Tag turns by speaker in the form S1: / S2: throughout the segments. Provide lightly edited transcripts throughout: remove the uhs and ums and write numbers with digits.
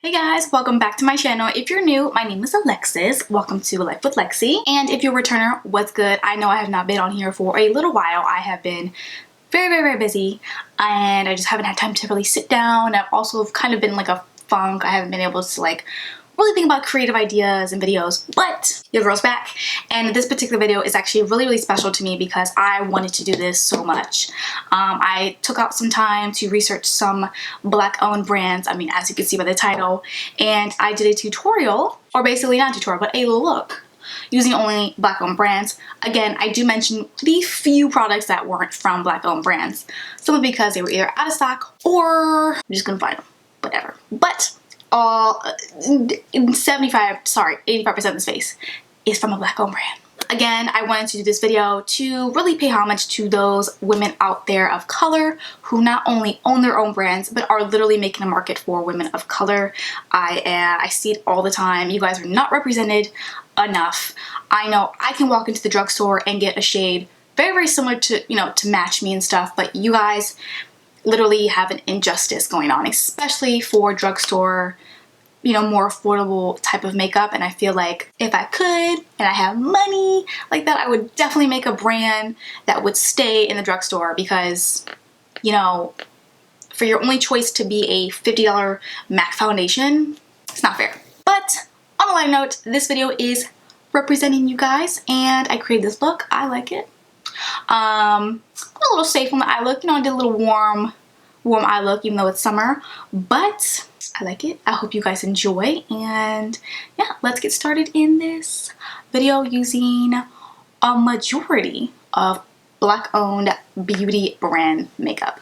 S1: Hey guys, welcome back to my channel. If you're new, my name is Alexis. Welcome to Life with Lexi. And if you're a returner, what's good? I know I have not been on here for a little while. I have been very busy and I just haven't had time to really sit down. I've also kind of been like a funk. I haven't been able to like really think about creative ideas and videos, but your girl's back. And this particular video is actually really special to me because I wanted to do this so much. I took out some time to research some Black-owned brands, I mean, as you can see by the title, and I did a tutorial, or basically not a tutorial, but a look using only Black-owned brands. Again, I do mention the few products that weren't from Black-owned brands, simply because they were either out of stock or I'm just gonna find them, whatever. But 85% of the space is from a Black-owned brand. Again, I wanted to do this video to really pay homage to those women out there of color who not only own their own brands, but are literally making a market for women of color. I see it all the time. You guys are not represented enough. I know I can walk into the drugstore and get a shade very similar to, to match me and stuff, but you guys literally have an injustice going on, especially for drugstore, more affordable type of makeup. And I feel like if I could and I have money like that, I would definitely make a brand that would stay in the drugstore because, for your only choice to be a $50 MAC foundation, it's not fair. But on a lighter note, this video is representing you guys and I created this look. I like it. A little safe on the eye look, I did a little warm eye look even though it's summer, but I like it. I hope you guys enjoy, and yeah, let's get started in this video using a majority of Black-owned beauty brand makeup.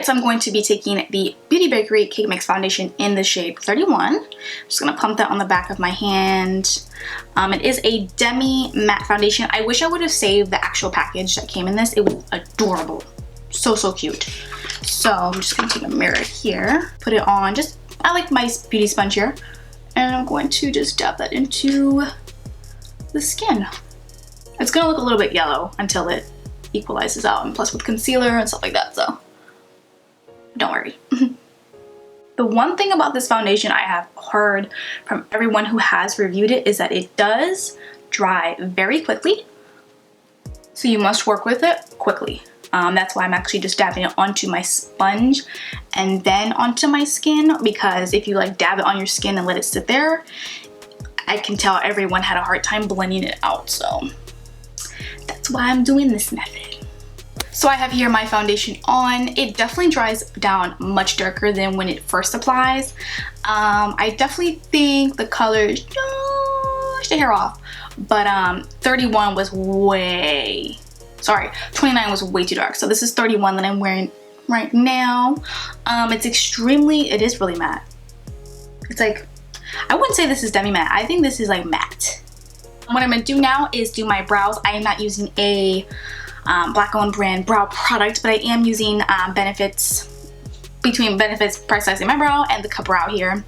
S1: So I'm going to be taking the Beauty Bakery Cake Mix Foundation in the shade 31. I'm just going to pump that on the back of my hand. It is a demi matte foundation. I wish I would have saved the actual package that came in this. It was adorable. So cute. So I'm just going to take a mirror here, put it on. I like my beauty sponge here. And I'm going to just dab that into the skin. It's going to look a little bit yellow until it equalizes out. And plus with concealer and stuff like that, so don't worry. The one thing about this foundation I have heard from everyone who has reviewed it is that it does dry very quickly. So you must work with it quickly. That's why I'm actually just dabbing it onto my sponge and then onto my skin, because if you like dab it on your skin and let it sit there, I can tell everyone had a hard time blending it out. So that's why I'm doing this method. So I have here my foundation on. It definitely dries down much darker than when it first applies. I definitely think the color is just a hair off, but 31 was 29 was way too dark. So this is 31 that I'm wearing right now. It is really matte. It's like, I wouldn't say this is demi matte. I think this is like matte. What I'm gonna do now is do my brows. I am not using a Black-owned brand brow product, but I am using Benefits Prioritizing My Brow and the Cup Brow here.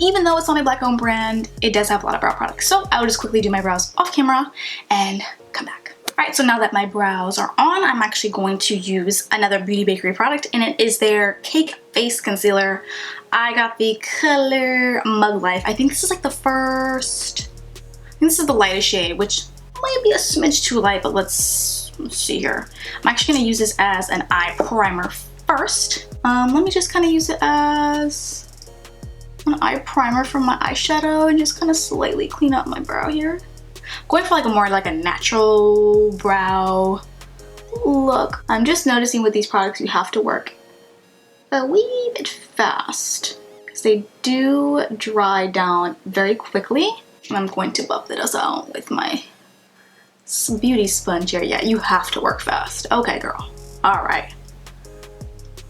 S1: Even though it's not a Black-owned brand, it does have a lot of brow products. So I will just quickly do my brows off camera and come back. Alright, so now that my brows are on, I'm actually going to use another Beauty Bakery product, and it is their Cake Face Concealer. I got the color Mug Life. I think this is like the first, this is the lightest shade, which might be a smidge too light, but let's see here. I'm actually going to use this as an eye primer first. Let me just kind of use it as an eye primer for my eyeshadow and just kind of slightly clean up my brow here. Going for like a natural brow look. I'm just noticing with these products you have to work a wee bit fast because they do dry down very quickly. And I'm going to buff this out with my beauty sponge here. Yeah, you have to work fast. Okay, girl. All right.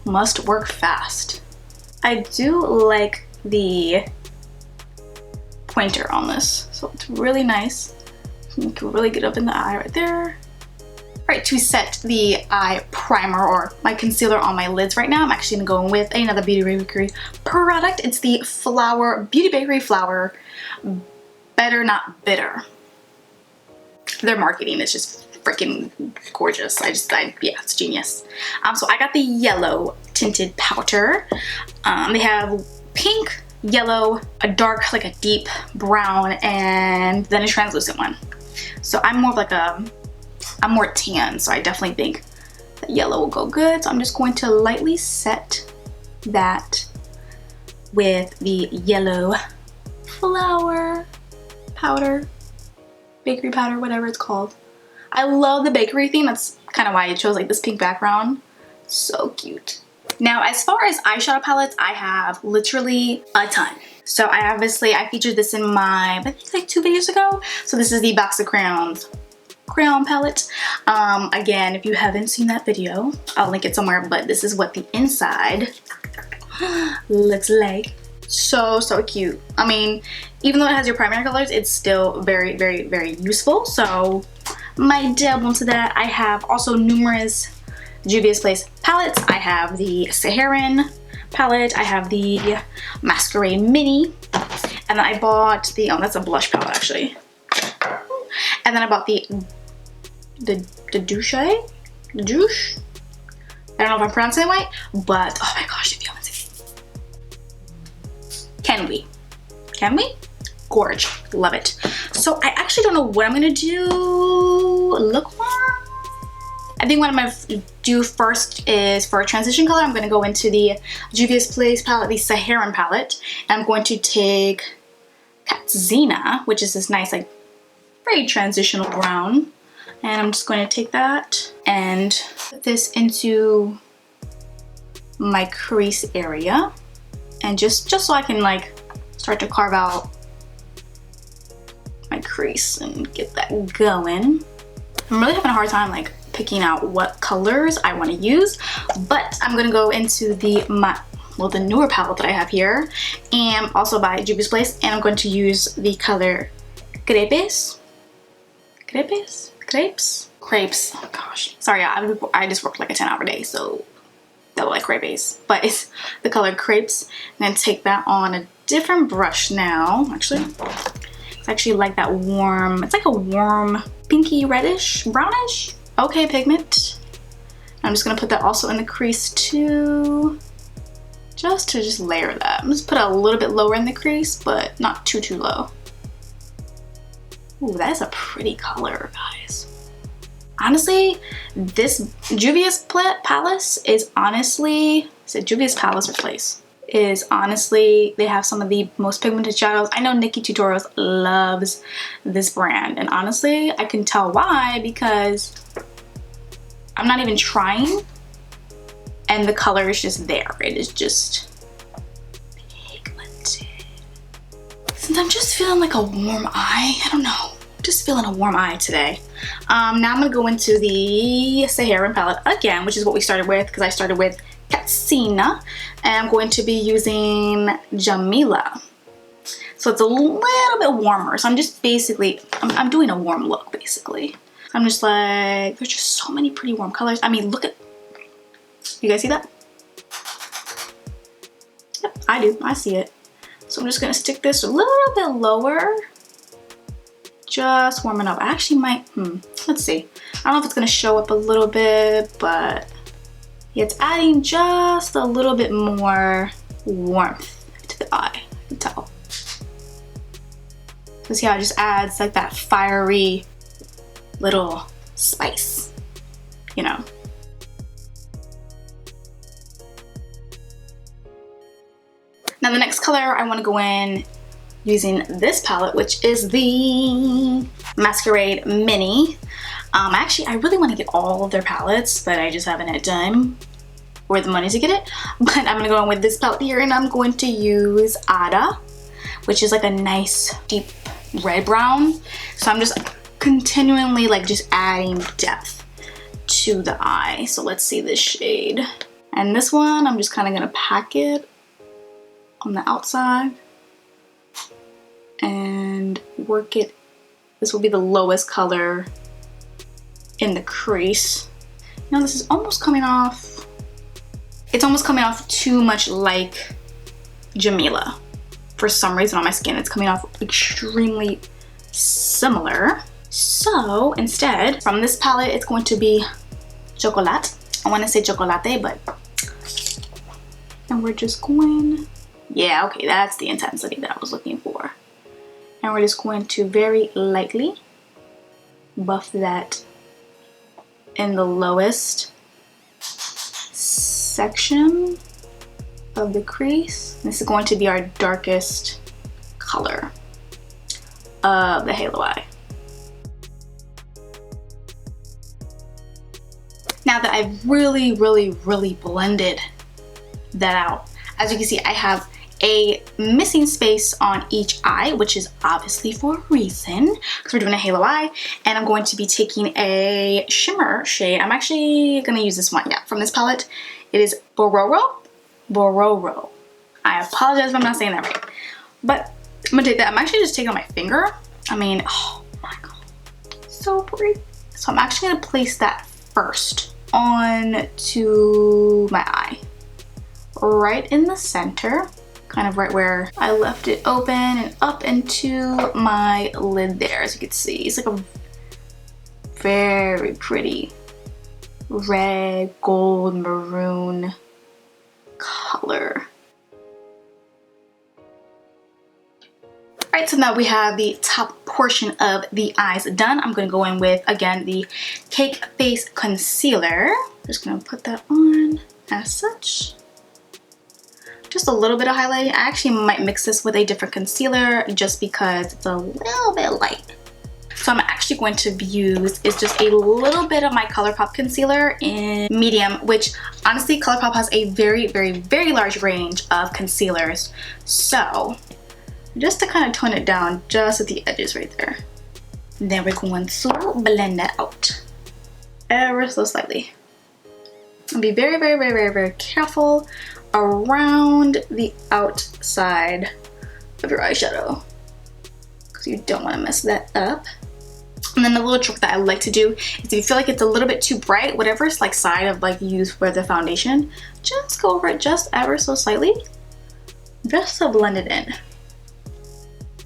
S1: Must work fast. I do like the pointer on this, so it's really nice. You can really get up in the eye right there. Right, to set the eye primer or my concealer on my lids right now, I'm actually gonna go with another Beauty Bakery product. It's the Beauty Bakery Flower Better Not Bitter. Their marketing is just freaking gorgeous. Yeah, it's genius. So I got the yellow tinted powder. They have pink, yellow, a dark, like a deep brown, and then a translucent one. So I'm more of like I'm more tan, so I definitely think that yellow will go good. So I'm just going to lightly set that with the yellow flour powder, bakery powder, whatever it's called. I love the bakery theme. That's kind of why I chose like this pink background. So cute. Now, as far as eyeshadow palettes, I have literally a ton. So I featured this in my, I think like 2 videos ago. So this is the Box of Crayons crayon palette. Again, if you haven't seen that video, I'll link it somewhere, but this is what the inside looks like. So cute. I mean, even though it has your primary colors, it's still very, very, very useful. So my dab onto that. I have also numerous Juvia's Place palettes. I have the Saharan palette. I have the Masquerade Mini. And then I bought the, oh, that's a blush palette actually. And then I bought the Douche? I don't know if I'm pronouncing it right, but oh my gosh, if you haven't seen it. Can we? Gorge, love it. So I actually don't know what I'm gonna do look-wise. I think what I'm gonna do first is for a transition color, I'm gonna go into the Juvia's Place palette, the Saharan palette, and I'm going to take Katzina, which is this nice, like, very transitional brown. And I'm just going to take that and put this into my crease area. And just so I can, like, start to carve out my crease and get that going. I'm really having a hard time, like, picking out what colors I want to use, but I'm gonna go into the newer palette that I have here, and also by Juvia's Place, and I'm going to use the color Crepes. Oh gosh, sorry, I just worked like a 10-hour day, so that was like crepes, but it's the color Crepes. And then take that on a different brush now. Actually, it's actually like that warm, it's like a warm pinky reddish, brownish, okay pigment. I'm just gonna put that also in the crease too, just to layer that. I'm just put it a little bit lower in the crease, but not too low. Ooh, that is a pretty color, guys. Honestly, this Juvia's Palace is honestly, Juvia's Palace or Place? Is honestly, they have some of the most pigmented shadows. I know Nikki Tutorials loves this brand, and honestly, I can tell why, because I'm not even trying, and the color is just there. It is just pigmented. Since I'm just feeling like a warm eye, I don't know, just feeling a warm eye today. Now I'm gonna go into the Saharan palette again, which is what we started with, because I started with Katzina, and I'm going to be using Jamila. So it's a little bit warmer. So I'm just basically, I'm doing a warm look basically. I'm just like, there's just so many pretty warm colors. I mean, look at, you guys see that? Yep, I do, I see it. So I'm just gonna stick this a little bit lower. Just warming up. I actually might, let's see. I don't know if it's gonna show up a little bit, but yeah, it's adding just a little bit more warmth to the eye, I can tell. So see how it just adds like that fiery little spice, you know. Now the next color I want to go in using this palette, which is the Masquerade Mini. Actually, I really want to get all of their palettes, but I just haven't had time or the money to get it. But I'm gonna go in with this palette here, and I'm going to use Ada, which is like a nice deep red brown. So I'm just continually like just adding depth to the eye. So let's see this shade. And this one, I'm just kind of gonna pack it on the outside and work it. This will be the lowest color in the crease. Now this is almost coming off, it's almost coming off too much like Jamila. For some reason on my skin, it's coming off extremely similar. So instead, from this palette, it's going to be chocolate. I want to say chocolate, but, and we're just going, yeah, okay, that's the intensity that I was looking for. And we're just going to very lightly buff that in the lowest section of the crease. This is going to be our darkest color of the halo eye. Now that I've really blended that out, as you can see, I have a missing space on each eye, which is obviously for a reason, because we're doing a halo eye. And I'm going to be taking a shimmer shade. I'm actually gonna use this one, yeah, from this palette. It is Bororo. I apologize if I'm not saying that right. But I'm gonna take that. I'm actually just taking it on my finger. I mean, oh my god, so pretty. So I'm actually gonna place that first on to my eye, right in the center, kind of right where I left it open, and up into my lid there. As you can see, it's like a very pretty red, gold, maroon color. Alright, so now we have the top portion of the eyes done. I'm going to go in with, again, the Cake Face Concealer. Just going to put that on as such. Just a little bit of highlighting. I actually might mix this with a different concealer just because it's a little bit light. So I'm actually going to use is just a little bit of my ColourPop concealer in medium, which honestly ColourPop has a very large range of concealers. So just to kind of tone it down just at the edges right there. And then we're going to blend that out ever so slightly. And be very careful around the outside of your eyeshadow, because you don't want to mess that up. And then the little trick that I like to do is if you feel like it's a little bit too bright, whatever's like side of like you use for the foundation, just go over it just ever so slightly, just to blend it in.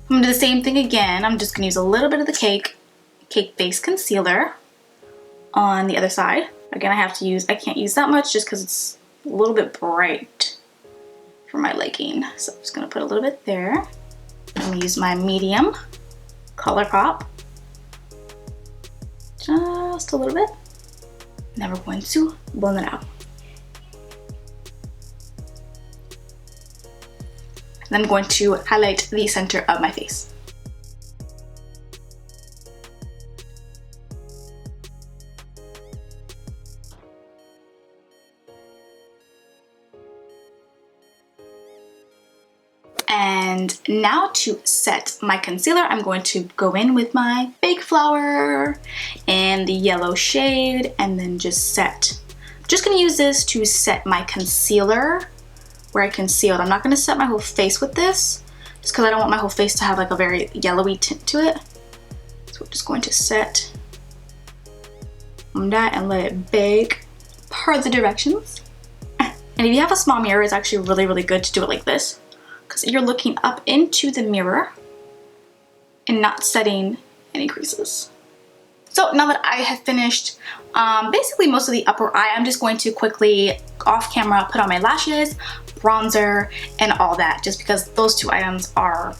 S1: I'm gonna do the same thing again. I'm just gonna use a little bit of the Cake Face Concealer on the other side. Again, I can't use that much just because it's a little bit bright for my liking. So I'm just gonna put a little bit there. I'm gonna use my medium ColourPop. Just a little bit. Then we're going to blend it out. And I'm going to highlight the center of my face. And now to set my concealer, I'm going to go in with my Fake Flower in the yellow shade and then just set. I'm just gonna use this to set my concealer where I concealed. I'm not gonna set my whole face with this just because I don't want my whole face to have like a very yellowy tint to it. So we're just going to set on that and let it bake per the directions. And if you have a small mirror, it's actually really good to do it like this, because you're looking up into the mirror and not setting any creases. So now that I have finished basically most of the upper eye, I'm just going to quickly off camera put on my lashes, bronzer, and all that, just because those two items are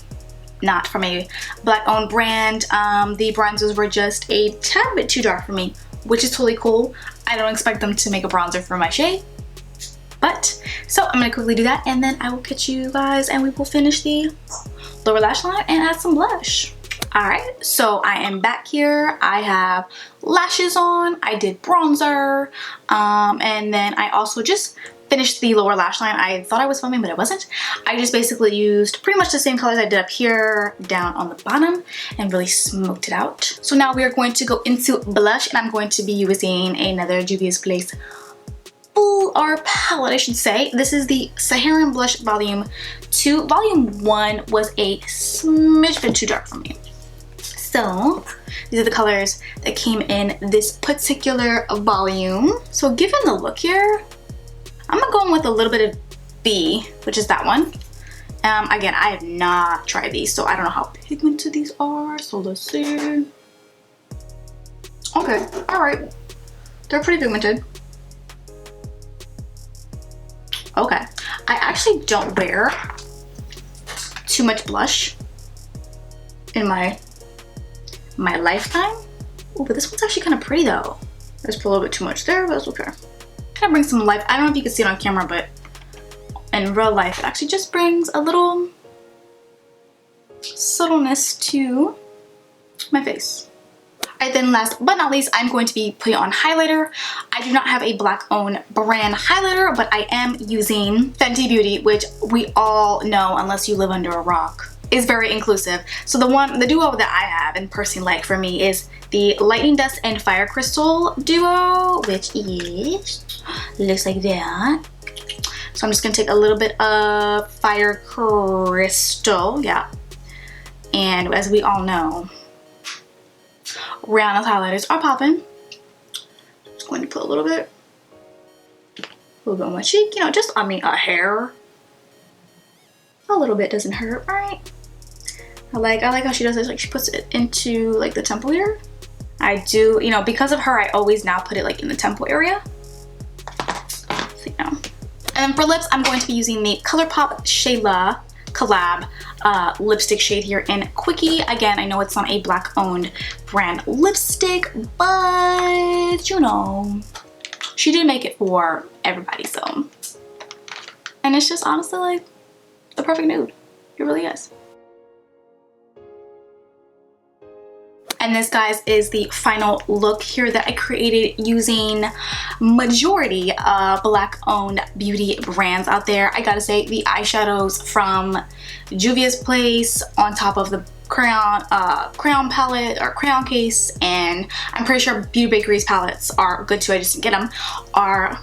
S1: not from a black owned brand. The bronzers were just a tad bit too dark for me, which is totally cool. I don't expect them to make a bronzer for my shade. But, so I'm gonna quickly do that and then I will catch you guys and we will finish the lower lash line and add some blush. Alright, so I am back here. I have lashes on, I did bronzer, and then I also just finished the lower lash line. I thought I was filming, but I wasn't. I just basically used pretty much the same colors I did up here down on the bottom and really smoked it out. So now we are going to go into blush and I'm going to be using another Juvia's Place full art palette, I should say. This is the Saharan Blush Volume 2. Volume 1 was a smidge bit too dark for me. So these are the colors that came in this particular volume. So given the look here, I'm gonna go in with a little bit of B, which is that one. Again, I have not tried these, so I don't know how pigmented these are. So let's see. Okay, all right. They're pretty pigmented. Okay, I actually don't wear too much blush in my lifetime. Oh, but this one's actually kind of pretty though. I just put a little bit too much there, but that's okay. Kind of brings some life. I don't know if you can see it on camera, but in real life, it actually just brings a little subtleness to my face. Alright, then last but not least, I'm going to be putting on highlighter. I do not have a black owned brand highlighter, but I am using Fenty Beauty, which we all know, unless you live under a rock, is very inclusive. So the duo that I have and personally like for me is the Lightning Dust and Fire Crystal duo, which looks like that. So I'm just gonna take a little bit of Fire Crystal, yeah. And as we all know, Rihanna's highlighters are popping. Just going to put a little bit on my cheek, you know, just, I mean, a hair. A little bit doesn't hurt, right? I like how she does it, like she puts it into like the temple here. I do, you know, because of her, I always now put it like in the temple area. So, you know. And then for lips, I'm going to be using the ColourPop Shayla collab lipstick shade here in Quickie. Again, I know it's not a black owned brand lipstick, but you know, she did make it for everybody, so. And it's just honestly like the perfect nude. It really is. And this, guys, is the final look here that I created using majority of black owned beauty brands out there. I gotta say, the eyeshadows from Juvia's Place on top of the crayon palette or crayon case, and I'm pretty sure Beauty Bakery's palettes are good too, I just didn't get them, are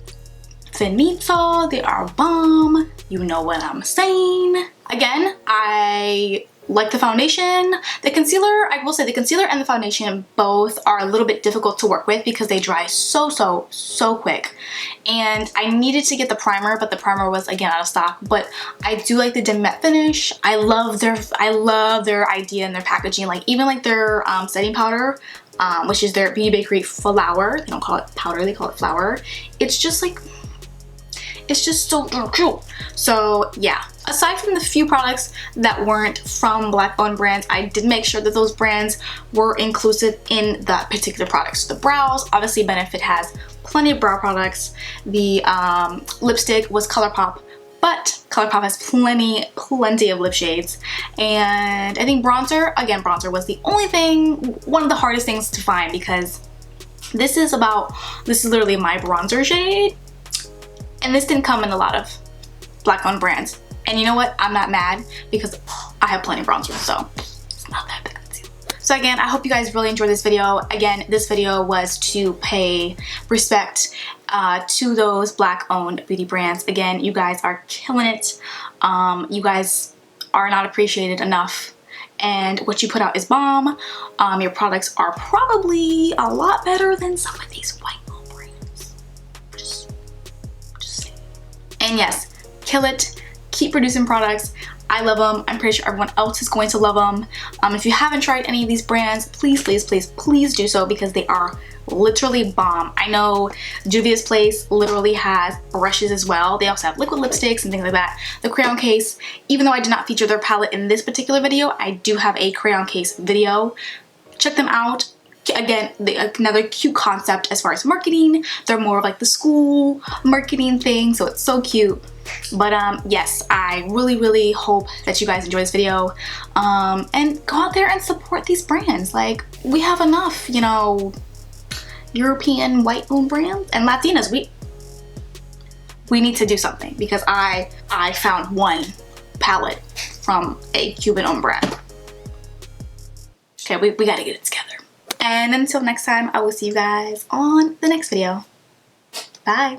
S1: finito, they are bomb, you know what I'm saying. Again, I like the foundation. The concealer, I will say the concealer and the foundation both are a little bit difficult to work with because they dry so quick. And I needed to get the primer, but the primer was again out of stock. But I do like the dim matte finish. I love their idea and their packaging. Like even like their setting powder, which is their Beauty Bakery flour. They don't call it powder, they call it flour. It's just like, it's just so cute. So yeah, aside from the few products that weren't from black owned brands, I did make sure that those brands were inclusive in that particular products. The brows, obviously Benefit has plenty of brow products. The lipstick was ColourPop, but ColourPop has plenty of lip shades. And I think bronzer, again, bronzer was the only thing, one of the hardest things to find, because this is literally my bronzer shade. And this didn't come in a lot of black owned brands. And you know what? I'm not mad because I have plenty of bronzer, so it's not that big of a deal. So again, I hope you guys really enjoyed this video. Again, this video was to pay respect to those black owned beauty brands. Again, you guys are killing it. You guys are not appreciated enough. And what you put out is bomb. Your products are probably a lot better than some of these white owned brands. Just saying. And yes, kill it. Keep producing products. I love them. I'm pretty sure everyone else is going to love them. If you haven't tried any of these brands, please do so, because they are literally bomb. I know Juvia's Place literally has brushes as well. They also have liquid lipsticks and things like that. The crayon case, even though I did not feature their palette in this particular video, I do have a crayon case video. Check them out. Again, another cute concept as far as marketing. They're more of like the school marketing thing, so it's so cute. But yes, I really hope that you guys enjoy this video, and go out there and support these brands. Like, we have enough, you know, European white owned brands, and Latinas, we need to do something, because I found one palette from a Cuban owned brand. Okay, we gotta get it together. And until next time, I will see you guys on the next video. Bye.